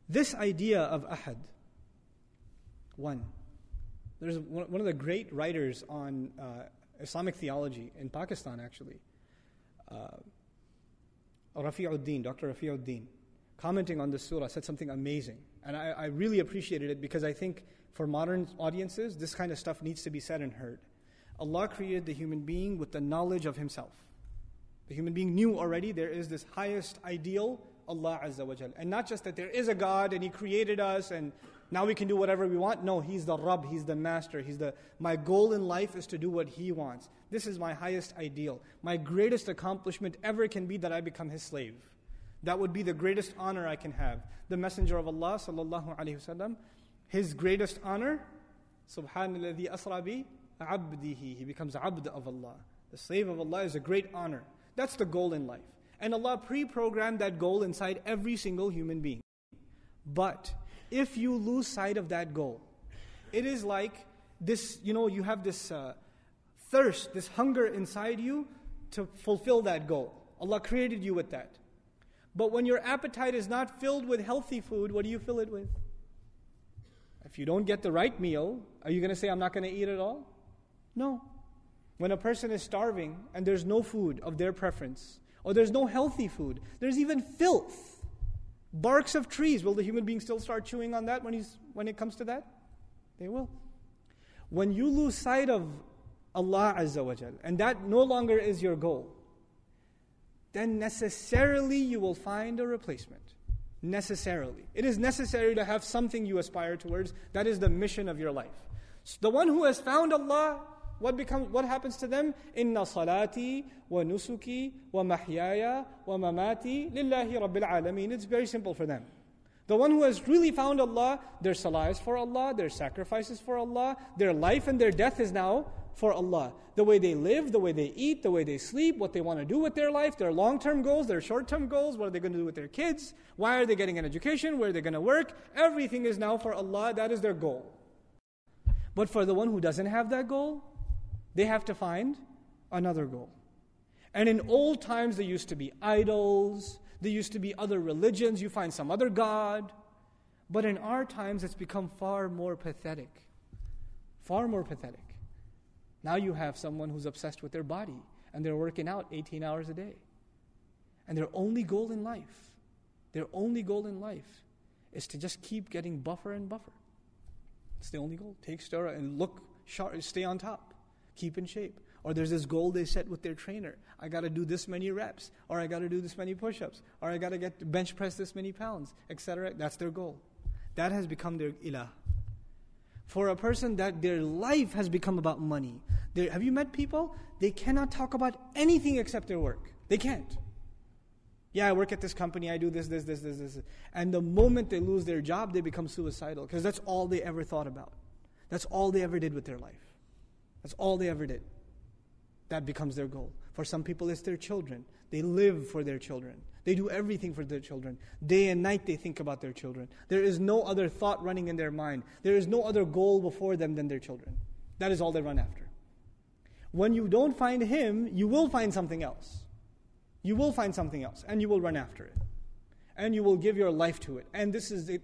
This idea of ahad, one. There's one of the great writers on Islamic theology in Pakistan, actually, Rafi'uddin, Dr. Rafi'uddin, commenting on this surah, said something amazing. And I really appreciated it because I think for modern audiences, this kind of stuff needs to be said and heard. Allah created the human being with the knowledge of Himself. The human being knew already there is this highest ideal, Allah Azza wa Jal. And not just that there is a God and He created us and now we can do whatever we want. No, He's the Rabb, He's the Master. My goal in life is to do what He wants. This is my highest ideal. My greatest accomplishment ever can be that I become His slave. That would be the greatest honor I can have. The Messenger of Allah sallallahu alaihi wasallam, his greatest honor, Subhanalladhi asra bi abdihi. He becomes abd of Allah. The slave of Allah is a great honor. That's the goal in life. And Allah pre-programmed that goal inside every single human being. But if you lose sight of that goal, it is like this, you have this thirst, this hunger inside you to fulfill that goal. Allah created you with that. But when your appetite is not filled with healthy food, what do you fill it with? If you don't get the right meal, are you going to say, I'm not going to eat at all? No. When a person is starving and there's no food of their preference, or there's no healthy food, there's even filth, barks of trees, will the human being still start chewing on that when it comes to that? They will. When you lose sight of Allah Azza wa Jal, and that no longer is your goal, then necessarily you will find a replacement. Necessarily. It is necessary to have something you aspire towards. That is the mission of your life. So the one who has found Allah, what happens to them? Inna salati wa nusuki wa mahyaya wa mamati lillahi rabbil alameen. It's very simple for them. The one who has really found Allah, their salah is for Allah, their sacrifices for Allah, their life and their death is now for Allah. The way they live, the way they eat, the way they sleep, what they want to do with their life, their long-term goals, their short-term goals, what are they going to do with their kids, why are they getting an education, where are they going to work, everything is now for Allah, that is their goal. But for the one who doesn't have that goal, they have to find another goal. And in old times there used to be idols, there used to be other religions, you find some other God. But in our times it's become far more pathetic. Far more pathetic. Now you have someone who's obsessed with their body and they're working out 18 hours a day. And their only goal in life is to just keep getting buffer and buffer. It's the only goal. Take steroid and look sharp, stay on top, keep in shape. Or there's this goal they set with their trainer. I got to do this many reps, or I got to do this many push-ups, or I got to get bench press this many pounds, etc. That's their goal. That has become their ilah. For a person that their life has become about money. Have you met people? They cannot talk about anything except their work. They can't. Yeah, I work at this company, I do this. And the moment they lose their job, they become suicidal. Because that's all they ever thought about. That's all they ever did with their life. That's all they ever did. That becomes their goal. For some people, it's their children. They live for their children. They do everything for their children. Day and night they think about their children. There is no other thought running in their mind. There is no other goal before them than their children. That is all they run after. When you don't find Him, you will find something else. You will find something else, and you will run after it. And you will give your life to it. And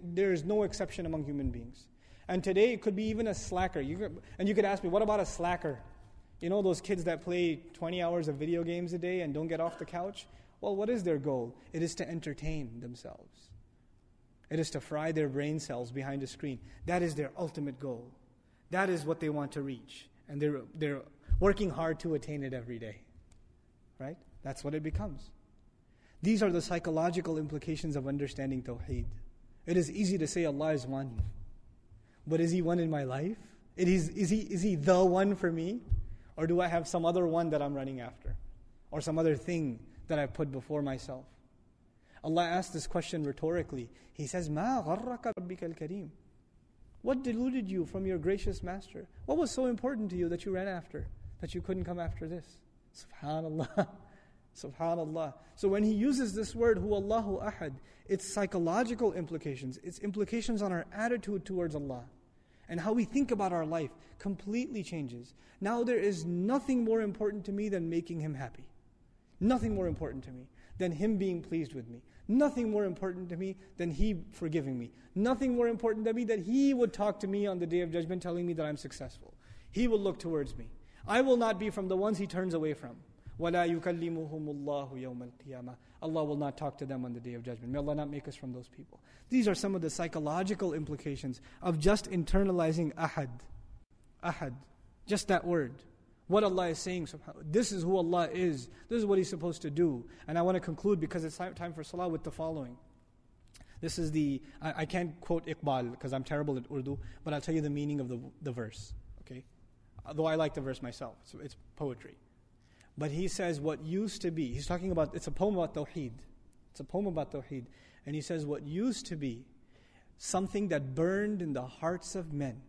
there is no exception among human beings. And today it could be even a slacker. You could ask me, what about a slacker? You know those kids that play 20 hours of video games a day and don't get off the couch? Well, what is their goal? It is to entertain themselves. It is to fry their brain cells behind a screen. That is their ultimate goal. That is what they want to reach. And they're working hard to attain it every day. Right? That's what it becomes. These are the psychological implications of understanding Tawheed. It is easy to say Allah is one. But is He one in my life? Is He the one for me? Or do I have some other one that I'm running after? Or some other thing that I put before myself? Allah asked this question rhetorically. He says, مَا غَرَّكَ رَبِّكَ الْكَرِيمِ. What deluded you from your gracious Master? What was so important to you that you ran after, that you couldn't come after this? Subhanallah. Subhanallah. So when He uses this word, Huwa Allahu Ahad, its psychological implications, its implications on our attitude towards Allah, and how we think about our life completely changes. Now there is nothing more important to me than making Him happy. Nothing more important to me than Him being pleased with me. Nothing more important to me than He forgiving me. Nothing more important to me than He would talk to me on the Day of Judgment telling me that I'm successful. He will look towards me. I will not be from the ones He turns away from. وَلَا يُكَلِّمُهُمُ اللَّهُ يَوْمَ الْقِيَامَةِ. Allah will not talk to them on the Day of Judgment. May Allah not make us from those people. These are some of the psychological implications of just internalizing ahad. Ahad. Just that word. What Allah is saying, this is who Allah is. This is what He's supposed to do. And I want to conclude because it's time for salah with the following. This is I can't quote Iqbal because I'm terrible at Urdu, but I'll tell you the meaning of the verse. Okay? Though I like the verse myself. It's poetry. But he says what used to be, he's talking about, it's a poem about Tawheed. It's a poem about Tawheed. And he says what used to be something that burned in the hearts of men,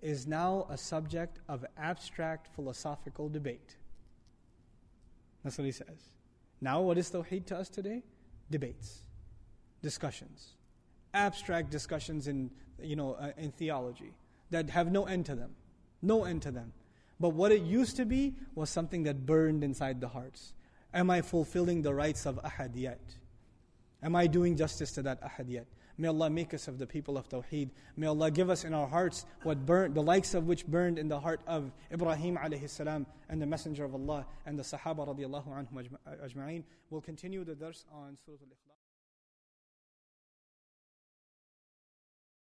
is now a subject of abstract philosophical debate. That's what he says. Now what is Tawheed to us today? Debates, discussions, abstract discussions in theology that have no end to them. No end to them. But what it used to be was something that burned inside the hearts. Am I fulfilling the rights of ahad yet? Am I doing justice to that ahad yet? May Allah make us of the people of Tawheed. May Allah give us in our hearts what burned, the likes of which burned in the heart of Ibrahim alayhi salam and the Messenger of Allah and the Sahaba radiallahu anhum ajma'een. We'll continue the dars on Surah Al-Ikhlas.